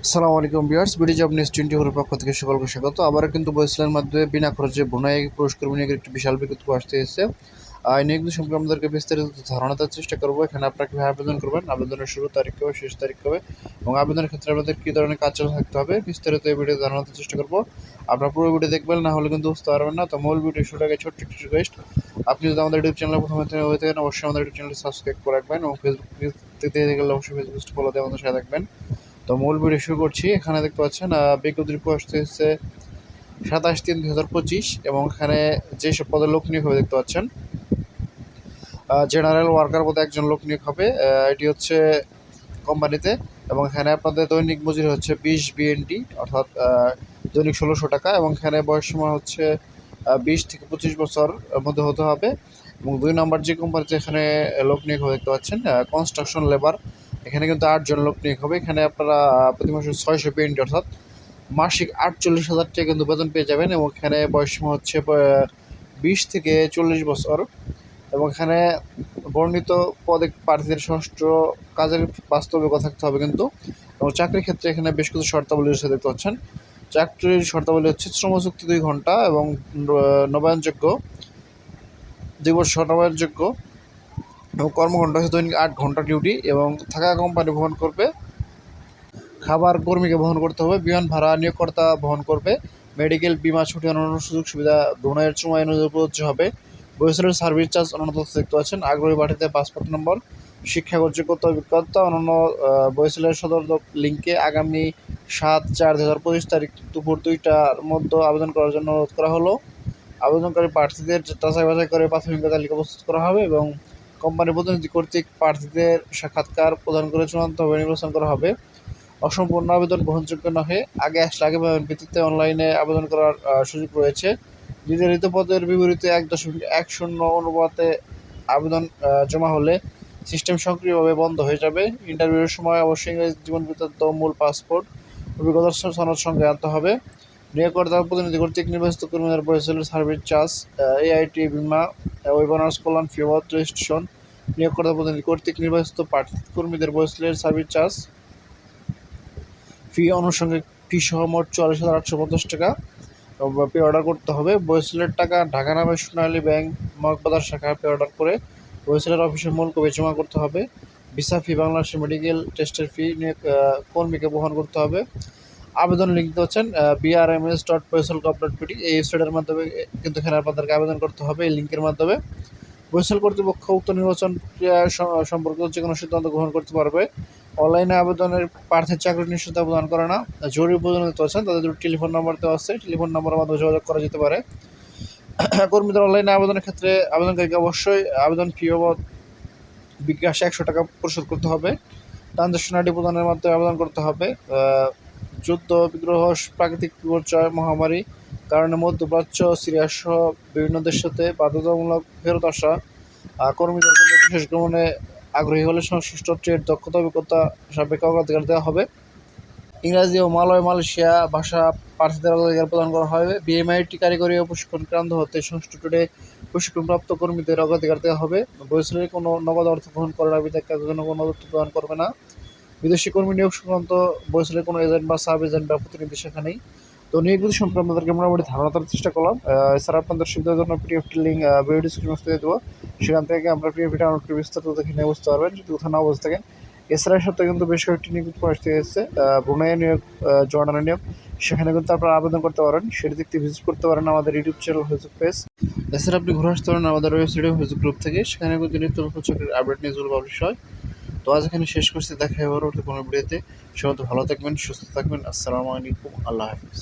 আসসালামু আলাইকুম viewers, BD job news 24 এর পক্ষ থেকে সকলকে স্বাগত। আবারও কিন্তু বয়সেলের মাধ্যমে বিনা খরচে বুনাই পুরস্কার বিনিয়োগের একটি বিশাল বিজ্ঞপ্তি আসতে এসেছে। এই নিয়োগগুলো সম্পর্কে আমাদেরকে বিস্তারিত ধারণা দেওয়ার চেষ্টা করবো। এখানে আপনারা কীভাবে আবেদন করবেন, আবেদনের শুরু তারিখ কবে, শেষ তারিখ কবে এবং আবেদনের ক্ষেত্রে আমাদের কী ধরনের কাজ থাকতে হবে, বিস্তারিত এই ভিডিও ধারণা দেওয়ার চেষ্টা করবো। আপনারা পুরো ভিডিও দেখবেন, না হলে কিন্তু বুঝতে পারবেন না। তো মূল ভিডিও শুরুর আগে ছোট্ট একটি রিকোয়েস্ট, আপনি যদি আমাদের ইউটিউব চ্যানেল প্রথমে হয়ে থাকেন অবশ্যই আমাদের ইউটিউব চ্যানেলটি সাবস্ক্রাইব করে রাখবেন এবং ফেসবুক দেখতে গেলে অবশ্যই ফেসবুক ফলো দিয়ে আমাদের সাথে থাকবেন। তো মূল ভিডিও শুরু করছি। এখানে দেখতে পাচ্ছেন বিজ্ঞপ্তির পোস্ট হচ্ছে 27/3/2025 এবং এখানে যেসব পদে লোক নিয়োগ হবে দেখতে পাচ্ছেন। জেনারেল ওয়ার্কার পদে একজন লোক নিয়োগ হবে, এটি হচ্ছে কোম্পানিতে, এবং এখানে আপনাদের দৈনিক মজুরি হচ্ছে 20 BND অর্থাৎ দৈনিক 1600 টাকা, এবং এখানে বয়স সীমা হচ্ছে 20 থেকে 25 বছর মধ্যে হতে হবে। এবং 2 নম্বর যে কোম্পানিতে এখানে লোক নিয়োগ হবে দেখতে পাচ্ছেন কনস্ট্রাকশন লেবার, এখানে কিন্তু 8 জন লোক নিয়োগ হবে। এখানে আপনারা প্রতি মাসে 600 BND অর্থাৎ মাসিক 48,000 টাকা কিন্তু বেতন পেয়ে যাবেন, এবং এখানে বয়সসীমা হচ্ছে 20 থেকে 40 বছর। এবং এখানে বর্ণিত পদে প্রার্থীদের ষষ্ঠ কাজের বাস্তব অভিজ্ঞতা থাকতে হবে কিন্তু। এবং চাকরির ক্ষেত্রে এখানে বেশ কিছু শর্তাবলী রয়েছে দেখতে পাচ্ছেন। চাকরির শর্তাবলী হচ্ছে শ্রমচুক্তি 2 ঘন্টা এবং নবায়নযোগ্য 2 বছর নবায়নযোগ্য, এবং কর্মঘণ্টা হচ্ছে দৈনিক 8 ঘন্টা ডিউটি, এবং থাকা কোম্পানি বহন করবে, খাবার কর্মীকে বহন করতে হবে, বিমান ভাড়া নিয়োগকর্তা বহন করবে, মেডিকেল বিমা ছুটি অন্যান্য সুযোগ সুবিধা ব্রুনাইয়ের সময় অনুযায়ী প্রযোজ্য হবে। বয়সের সার্ভিস চার্জ অন্যান্য তথ্য দেখতে পাচ্ছেন। আগ্রহী পাঠিতে পাসপোর্ট নম্বর, শিক্ষাগত যোগ্যতা, অভিজ্ঞতা অন্যান্য বয়সেলের সদর লিঙ্কে আগামী 7/4/2025 তারিখ দুপুর 2টার মধ্যে আবেদন করার জন্য অনুরোধ করা হলো। আবেদনকারী প্রার্থীদের যাচাই বাছাই করে প্রাথমিক তালিকা প্রস্তুত করা হবে এবং কোম্পানির প্রতিনিধি কর্তৃক প্রার্থীদের সাক্ষাৎকার প্রদান করে চূড়ান্তভাবে নির্বাচন করা হবে। অসম্পূর্ণ আবেদন গ্রহণযোগ্য নহে, আগে আসলে আগে পাবেন ভিত্তিতে অনলাইনে আবেদন করার সুযোগ রয়েছে। নির্ধারিত পদের বিপরীতে 1.10 অনুপাতে আবেদন জমা হলে সিস্টেম সক্রিয়ভাবে বন্ধ হয়ে যাবে। ইন্টারভিউয়ের সময় অবশ্যই ইংরেজি জীবন বৃত্তান্ত, মূল পাসপোর্ট, অভিজ্ঞতার সনদ সঙ্গে আনতে হবে। নিয়োগকর্তার প্রতিনিধি কর্তৃক নির্বাচিত কর্মীদের বয়সেলের সার্ভিস চার্জ, AIT বিমা, ওয়েবনার্স কল্যাণ ফি বাবদ রেজিস্ট্রেশন, নিয়োগকর্তার প্রতিনিধি কর্তৃক নির্বাচিত প্রার্থী কর্মীদের বয়সেলের সার্ভিস চার্জ ফি আনুষঙ্গিক ফি সহ মোট 44,850 টাকা পে অর্ডার করতে হবে। বয়সেলের টাকা ঢাকা নামে সোনালী ব্যাংক মগবাজার শাখায় পে অর্ডার করে বয়সেলের অফিসে মূল কপি জমা করতে হবে। ভিসা ফি, বাংলাদেশের মেডিকেল টেস্টের ফি কর্মীকে বহন করতে হবে। আবেদন লিঙ্ক দিতে হচ্ছেন brms.boysel.pd, এই ওয়েবসাইটের মাধ্যমে কিন্তু এখানে আপনাদেরকে আবেদন করতে হবে এই লিঙ্কের মাধ্যমে। বয়সেল কর্তৃপক্ষ উক্ত নির্বাচন প্রক্রিয়া সম্পর্কিত যে কোনো সিদ্ধান্ত গ্রহণ করতে পারবে। অনলাইনে আবেদনের প্রার্থীর চাকরি নিশ্চয়তা প্রদান করে না। জরুরি প্রয়োজন দিতে হচ্ছেন তাদের দুটো টেলিফোন নাম্বার দেওয়া আছে, টেলিফোন নাম্বারের মাধ্যমে যোগাযোগ করা যেতে পারে। কর্মীদের অনলাইনে আবেদনের ক্ষেত্রে আবেদনকারীকে অবশ্যই আবেদন ফি বাবদ বিকাশে 100 টাকা পরিশোধ করতে হবে। ট্রানজ্যাকশন আইডি প্রদানের মাধ্যমে আবেদন করতে হবে। যুদ্ধ, বিগ্রহ, প্রাকৃতিক বিপর্যয়, মহামারী কারণে মধ্যপ্রাচ্য, সিরিয়া সহ বিভিন্ন দেশ হতে বাধ্যতামূলক ফেরত আসা কর্মীদের জন্য বিশেষ ভ্রমণে আগ্রহী হলে সংশ্লিষ্ট ট্রেড দক্ষতা অভিজ্ঞতা সাপেক্ষে অগ্রাধিকার দেওয়া হবে। ইংরাজি ও মালয়েশিয়া ভাষা প্রার্থীদের অগ্রাধিকার প্রদান করা হবে। BMIT কারিগরি ও প্রশিক্ষণ কেন্দ্র হতে সংশ্লিষ্ট ট্রেডে প্রশিক্ষণপ্রাপ্ত কর্মীদের অগ্রাধিকার দেওয়া হবে। বয়সেলের কোনো নগদ অর্থ গ্রহণ করে না, বিধায় কাজের জন্য কোনো তথ্য প্রদান করবে না। বিদেশি কর্মী নিয়োগ সংক্রান্ত বয়সেলের কোনো এজেন্ট বা সাব এজেন্ট বা প্রতিনিধি সেখানে নেই। তো নিয়োগগুলি সম্পর্কে আপনাদেরকে মোটামুটি ধারণা দেওয়ার চেষ্টা করলাম। এছাড়া আপনাদের সুবিধার জন্য পিডিএফটি লিঙ্ক ভিডিও ডিসক্রিপশন দিয়ে দেবো, সেখান থেকে আমরা পিডিএফটি ডাউনলোড করে বিস্তারিত দেখে নিয়ে বুঝতে পারবেন যদি কোথাও না বুঝতে থাকেন। এছাড়া সাথে কিন্তু বেশ কয়েকটি নিয়োগ আসতে এসেছে, ব্রুনাই নিয়োগ, জর্ডানের নিয়োগ, সেখানে কিন্তু আপনারা আবেদন করতে পারেন। সেটি দেখতে ভিজিট করতে পারেন আমাদের ইউটিউব চ্যানেল, ফেসবুক পেজ। এছাড়া আপনি ঘুরে আসতে পারেন আমাদের ওয়েবসাইটে, ফেসবুক গ্রুপ থেকে, সেখানে কিন্তু নিত্য নতুন চাকরির আপডেট নিউজগুলো পাবলিশ হয়। তো আজ এখানে শেষ করছি, দেখা হবে পরবর্তী কোনো ভিডিওতে। সে ভালো থাকবেন, সুস্থ থাকবেন। আসসালামু আলাইকুম, আল্লাহ হাফিজ।